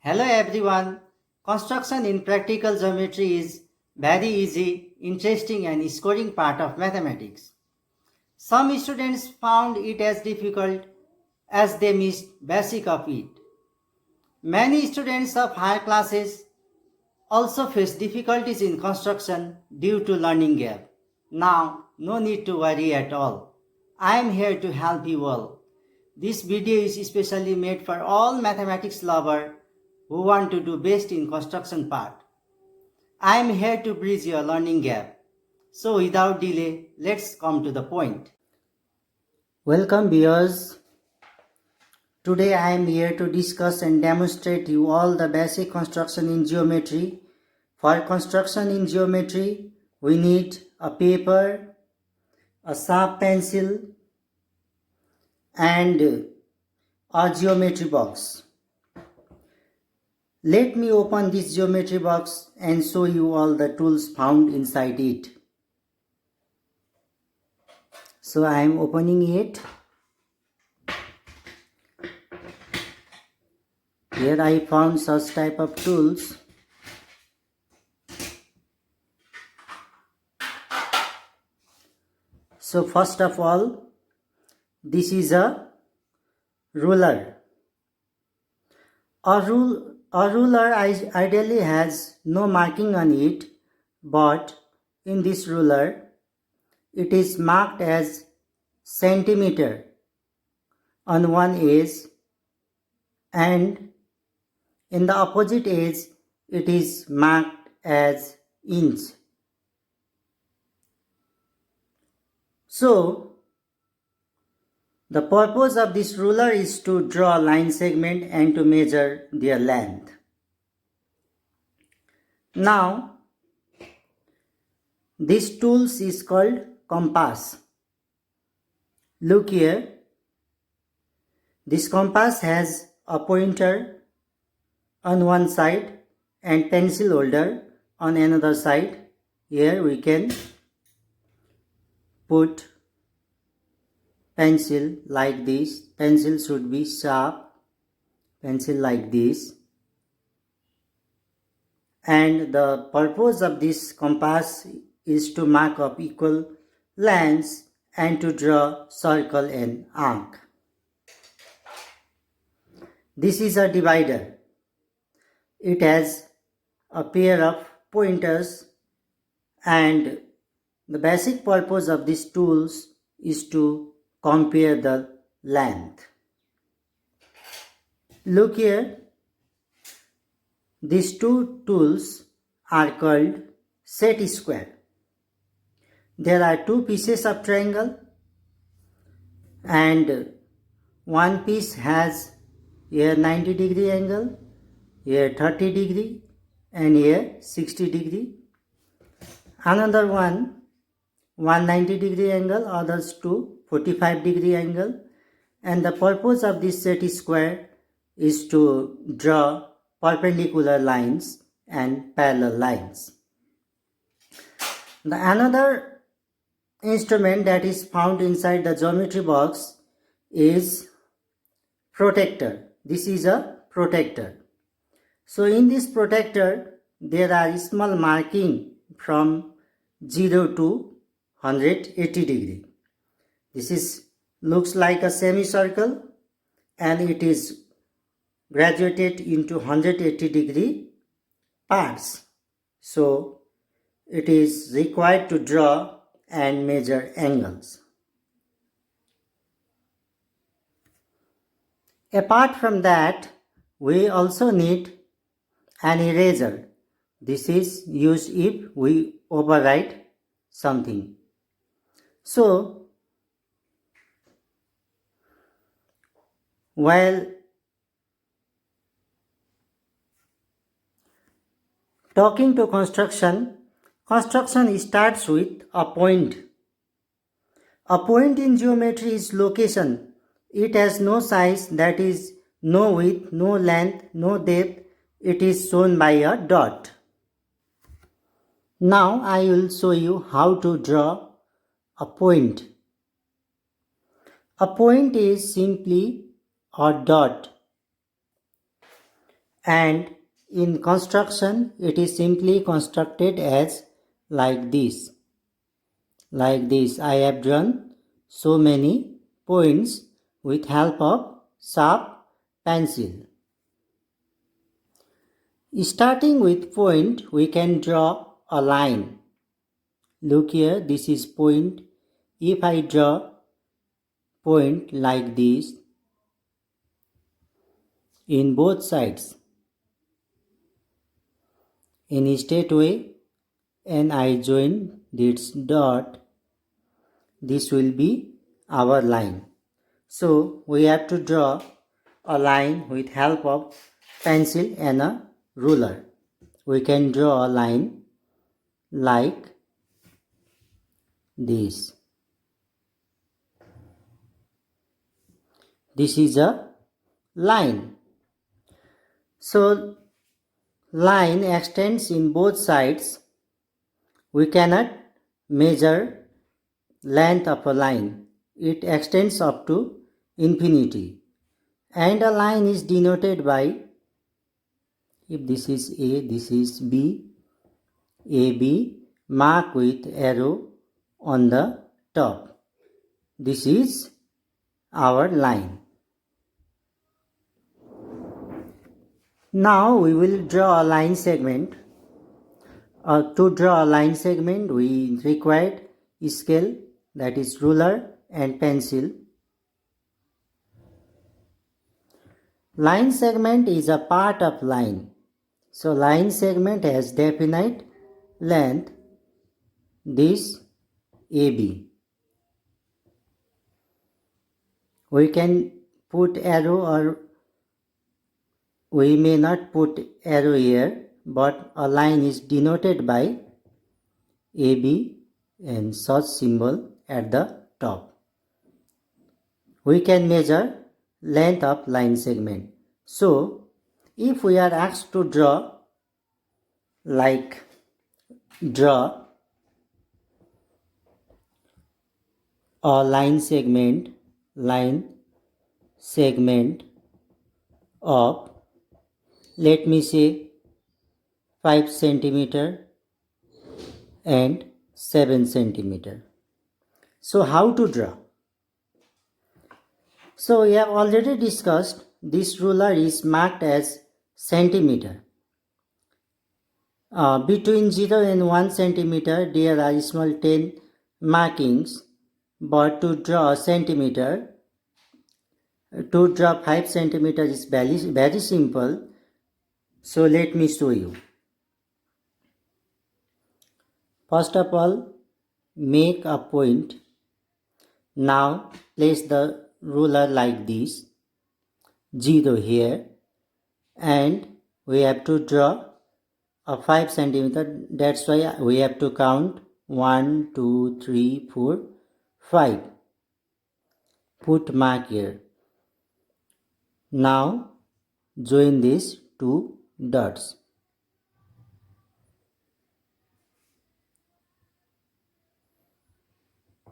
Hello everyone. Construction in practical geometry is very easy, interesting and scoring part of mathematics. Some students found it as difficult as they missed basic of it. Many students of higher classes also face difficulties in construction due to learning gap. Now, no need to worry at all. I am here to help you all. This video is especially made for all mathematics lovers who want to do best in construction part. I am here to bridge your learning gap. So without delay, let's come to the point. Welcome viewers. Today I am here to discuss and demonstrate you all the basic construction in geometry. For construction in geometry, we need a paper, a sharp pencil and a geometry box. Let me open this geometry box and show you all the tools found inside it. So I am opening it. Here I found such type of tools. So first of all, this is a ruler. A ruler ideally has no marking on it, but in this ruler, it is marked as centimeter on one edge and in the opposite edge it is marked as inch. So, the purpose of this ruler is to draw a line segment and to measure their length. Now, this tool is called compass. Look here. This compass has a pointer on one side and pencil holder on another side. Here we can put pencil like this. Pencil should be sharp. Pencil like this. And the purpose of this compass is to mark up equal lengths and to draw circle and arc. This is a divider. It has a pair of pointers and the basic purpose of these tools is to compare the length. Look here. These two tools are called set square. There are two pieces of triangle and one piece has here 90 degree angle, here 30 degree and here 60 degree. Another one 190 degree angle, others two 45 degree angle, and the purpose of this set square is to draw perpendicular lines and parallel lines. The another instrument that is found inside the geometry box is protractor. This is a protractor. So in this protractor there are small marking from 0 to 180 degree. This looks like a semicircle and it is graduated into 180 degree parts. So it is required to draw and measure angles. Apart from that, we also need an eraser. This is used if we overwrite something. So, while talking to construction starts with a point. A point in geometry is location. It has no size, that is, no width, no length, no depth. It is shown by a dot. Now I will show you how to draw a point. A point is simply a dot And in construction it is simply constructed as like this. Like this, I have drawn so many points with help of sharp pencil. Starting with point, we can draw a line. Look here, this is point. If I draw point like this in both sides in a straight way, and I join this dot, this will be our line. So we have to draw a line with help of pencil and a ruler. We can draw a line like this. This is a line. So line extends in both sides. We cannot measure length of a line. It extends up to infinity. And a line is denoted by, if this is A, this is B, AB, mark with arrow on the top. This is our line. Now we will draw a line segment. To draw a line segment, we require scale, that is ruler and pencil. Line segment is a part of line. So line segment has definite length, this AB. We can put arrow or we may not put arrow here, but a line is denoted by AB and such symbol at the top. We can measure length of line segment. So if we are asked to draw a line segment of, let me say, 5 centimeter and 7 centimeter. So how to draw? So we have already discussed this ruler is marked as centimeter. Between 0 and 1 centimeter there are small 10 markings, but to draw a centimeter, to draw 5 centimeter is very simple. So let me show you. First of all, make a point. Now place the ruler like this, 0 here, and we have to draw a 5 centimeter. That's why we have to count 1, 2, 3, 4, 5. Put mark here. Now join these two dots.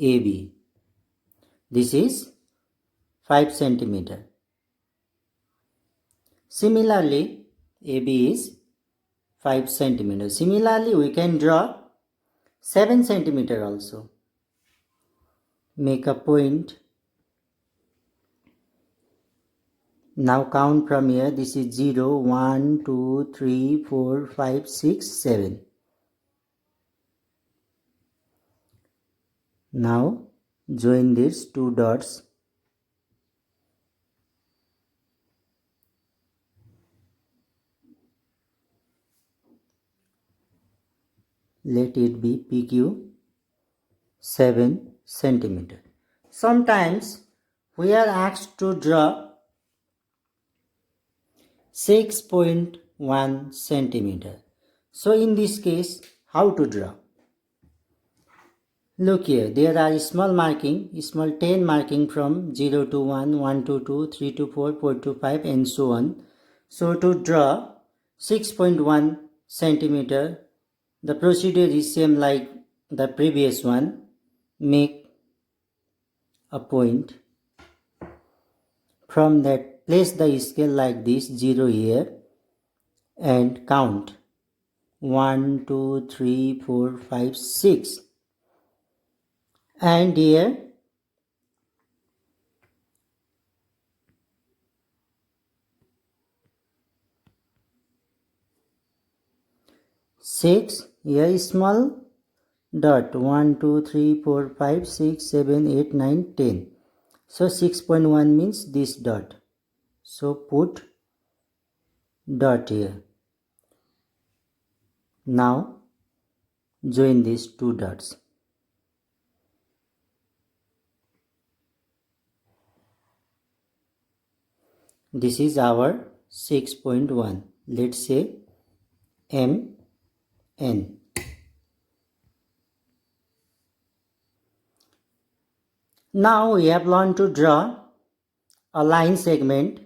AB. This is 5 centimeter. Similarly, AB is 5 centimeter. Similarly, we can draw 7 centimeter also. Make a point. Now count from here. This is 0, 1, 2, 3, 4, 5, 6, 7. Now join these two dots. Let it be PQ 7 centimeter. Sometimes we are asked to draw 6.1 centimeter. So in this case, how to draw? Look here, there are small 10 marking from 0 to 1, 1 to 2, 3 to 4, 4 to 5 and so on. So to draw 6.1 centimeter, the procedure is same like the previous one. Make a point. From that, place the scale like this, 0 here, and count 1, 2, 3, 4, 5, 6. And here 6, here small dot 1, 2, 3, 4, 5, 6, 7, 8, 9, 10. So 6.1 means this dot. So put dot here. Now join these two dots. This is our 6.1. Let's say M N. Now we have learned to draw a line segment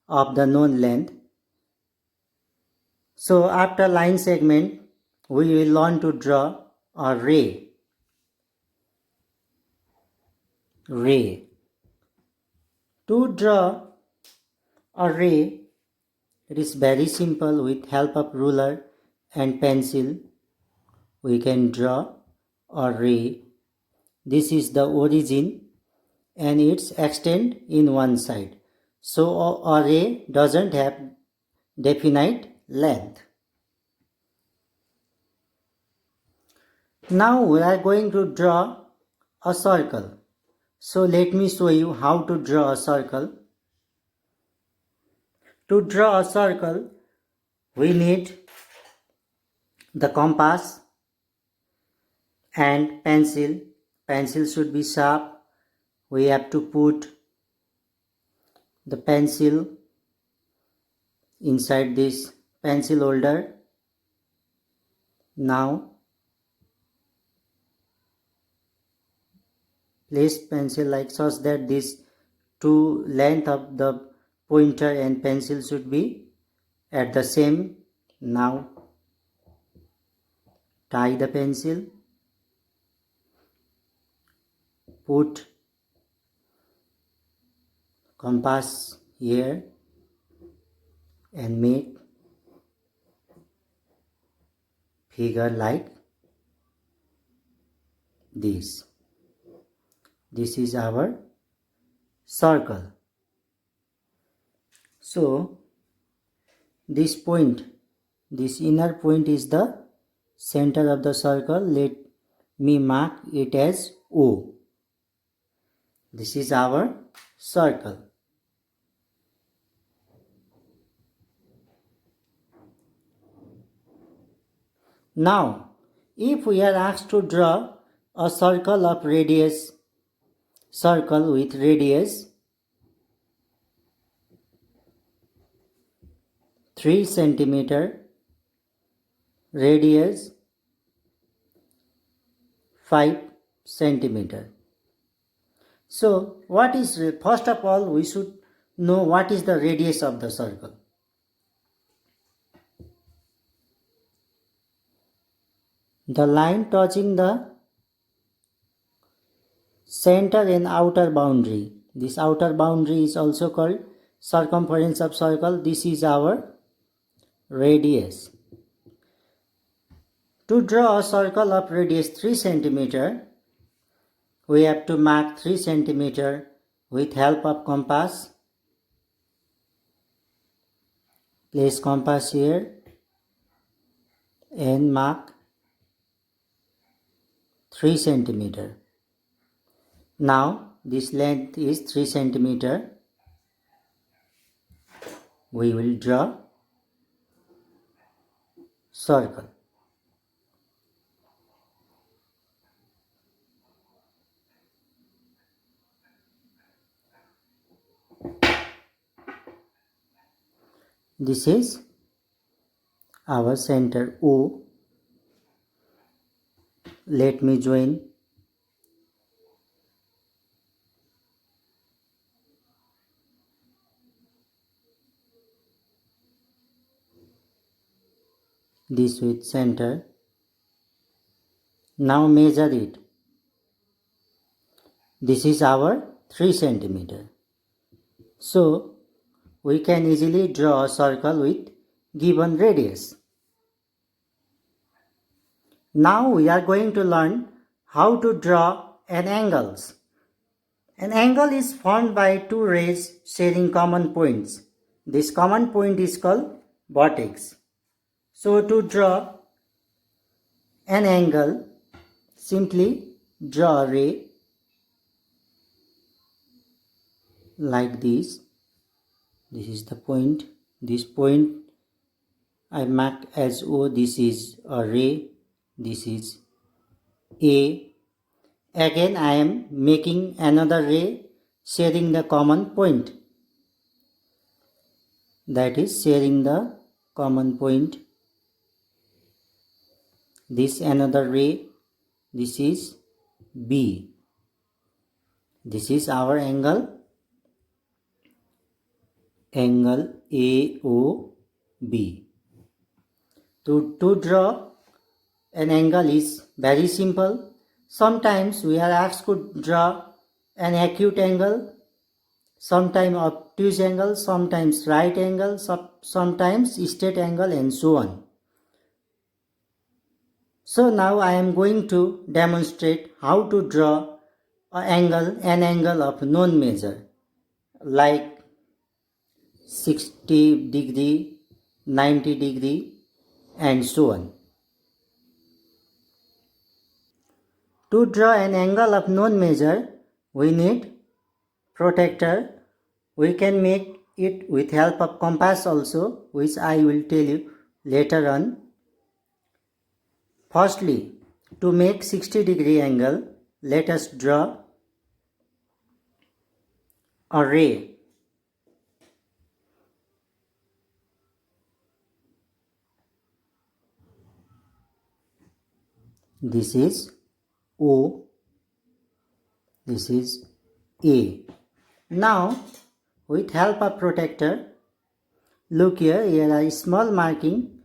of the known length. So after line segment, we will learn to draw a ray. Ray. To draw a ray, it is very simple. With help of ruler and pencil, we can draw a ray. This is the origin and its extent in one side. So a ray doesn't have definite length. Now we are going to draw a circle. So let me show you how to draw a circle. To draw a circle, we need the compass and pencil. Pencil should be sharp. We have to put the pencil inside this pencil holder. Now place pencil like such that this two length of the pointer and pencil should be at the same. Now tie the pencil, put compass here and make figure like this. This is our circle. So this point, this inner point is the center of the circle. Let me mark it as O. This is our circle. Now, if we are asked to draw a circle of radius, circle with radius 3 centimeter, radius 5 centimeter. So what is, first of all we should know what is the radius of the circle. The line touching the center and outer boundary. This outer boundary is also called circumference of circle. This is our radius. To draw a circle of radius 3 centimeter, we have to mark 3 centimeter with help of compass. Place compass here and mark 3 centimeter. Now this length is 3 centimeter. We will draw circle. This is our center O. Let me join this with center. Now measure it. This is our 3 centimeter. So we can easily draw a circle with given radius. Now we are going to learn how to draw an angles. An angle is formed by two rays sharing common points. This common point is called vertex. So to draw an angle, simply draw a ray like this. This is the point. This point I marked as O. This is a ray. This is A. Again I am making another ray sharing the common point. That is sharing the common point. This another ray. This is B. This is our angle. Angle AOB. To draw an angle is very simple. Sometimes we are asked to draw an acute angle, sometimes obtuse angle, sometimes right angle, sometimes straight angle, and so on. So now I am going to demonstrate how to draw an angle of known measure like 60 degree, 90 degree, and so on. To draw an angle of known measure, we need protractor. We can make it with help of compass also, which I will tell you later on. Firstly, to make 60 degree angle, let us draw a ray. This is O. This is A. Now, with help of protractor, look here are small marking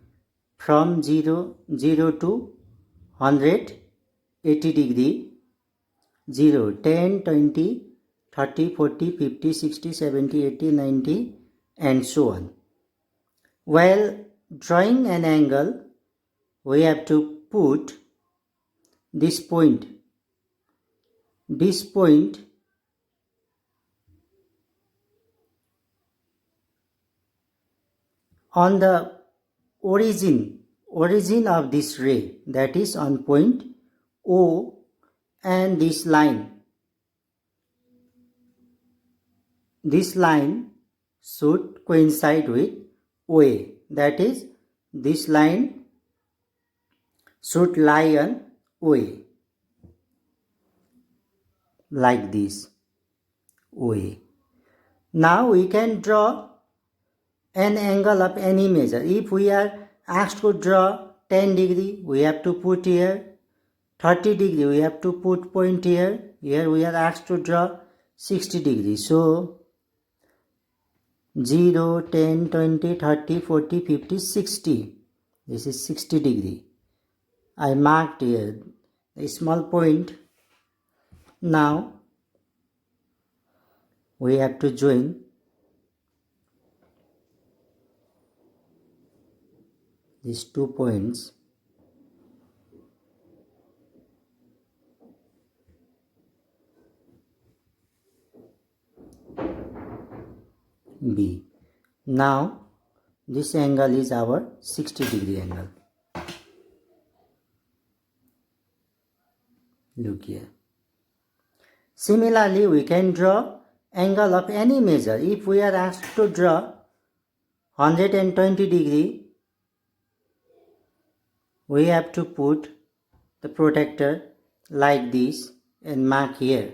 from 0 to 180 degree, 0, 10, 20, 30, 40, 50, 60, 70, 80, 90, and so on. While drawing an angle, we have to put this point on the origin of this ray, that is on point O, and this line should coincide with OA, that is this line should lie on OA like this, OA. Now we can draw an angle of any measure. If we are asked to draw 10 degree, we have to put here. 30 degree, we have to put point here. Here we are asked to draw 60 degree. So 0, 10, 20, 30, 40, 50, 60. This is 60 degree. I marked here a small point. Now we have to join these 2 points. B. Now this angle is our 60 degree angle. Look here. Similarly, we can draw angle of any measure. If we are asked to draw 120 degree, we have to put the protractor like this and mark here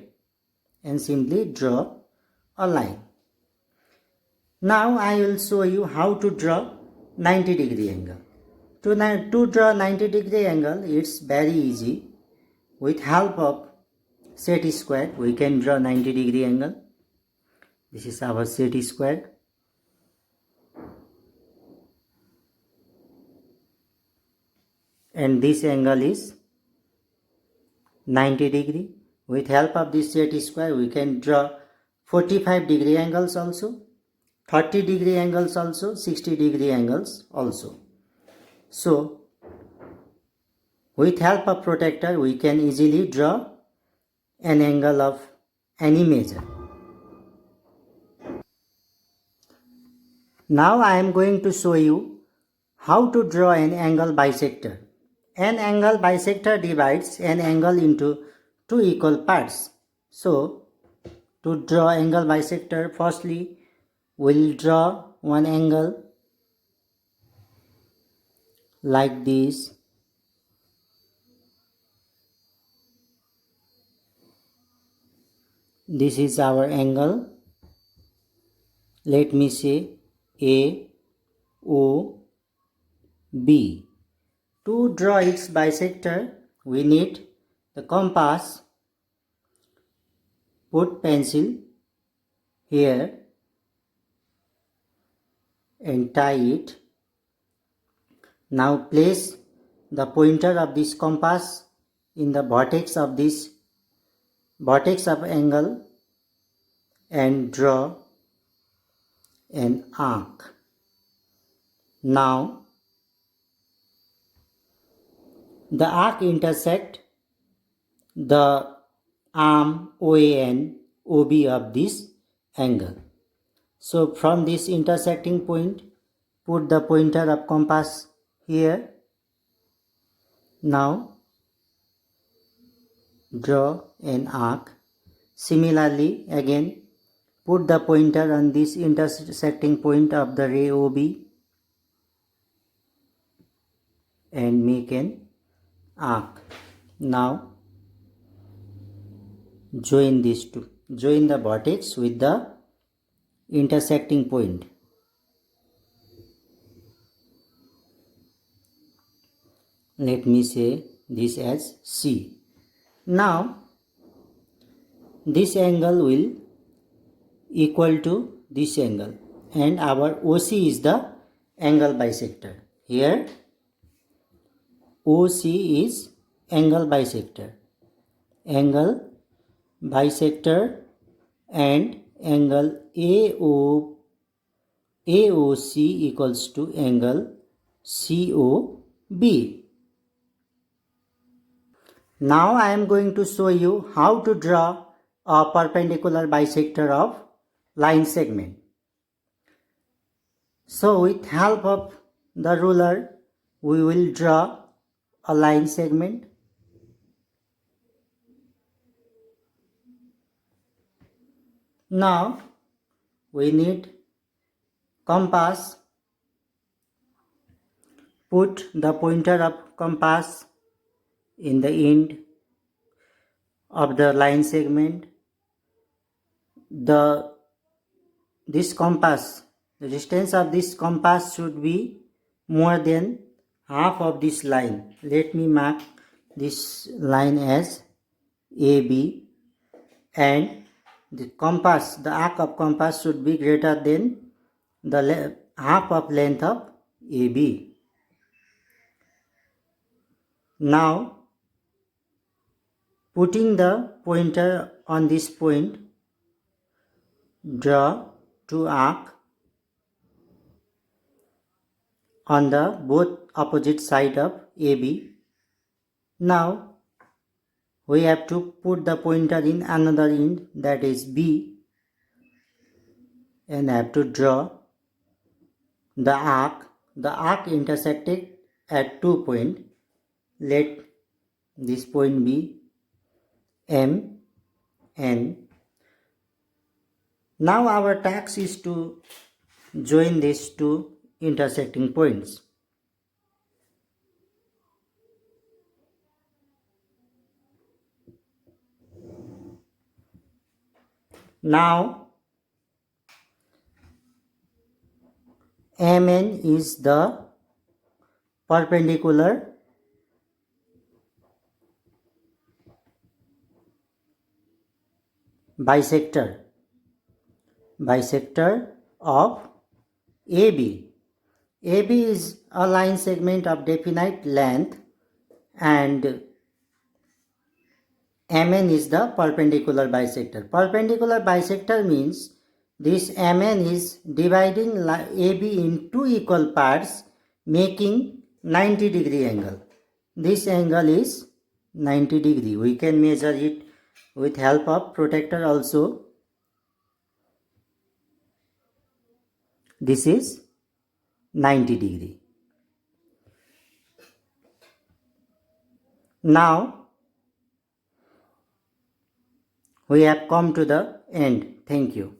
and simply draw a line. Now I will show you how to draw 90 degree angle. To draw 90 degree angle, it's very easy. With help of set square, we can draw 90 degree angle. This is our set square. And this angle is 90 degree. With help of this set square, we can draw 45 degree angles also, 30-degree angles also, 60-degree angles also. So with help of protractor we can easily draw an angle of any measure. Now I am going to show you how to draw an angle bisector. An angle bisector divides an angle into two equal parts. So to draw angle bisector, firstly we'll draw one angle like this. This is our angle. Let me say A, O, B. To draw its bisector, we need the compass. Put pencil here and tie it. Now place the pointer of this compass in the vertex of this vertex of angle and draw an arc. Now the arc intersect the arm OA and OB of this angle. So from this intersecting point, put the pointer of compass here. Now draw an arc. Similarly, again put the pointer on this intersecting point of the ray OB and make an arc. Now join these two. Join the vertex with the intersecting point. Let me say this as C. Now this angle will equal to this angle and our OC is the angle bisector. Here OC is angle bisector. Angle bisector and angle AOC equals to angle COB. Now I am going to show you how to draw a perpendicular bisector of line segment. So with help of the ruler we will draw a line segment. Now we need compass. Put the pointer of compass in the end of the line segment. This compass, the distance of this compass should be more than half of this line. Let me mark this line as AB, and the compass, the arc of compass should be greater than the half of length of AB. Now putting the pointer on this point, draw two arcs on the both opposite side of AB. Now we have to put the pointer in another end, that is B, and have to draw the arc. The arc intersected at 2 points. Let this point be M, N. Now our task is to join these two intersecting points. Now MN is the perpendicular bisector of AB. AB is a line segment of definite length and MN is the perpendicular bisector. Perpendicular bisector means This MN is dividing AB in two equal parts, making 90-degree angle. This angle is 90-degree. We can measure it with help of protractor also. This is 90-degree. Now we have come to the end. Thank you.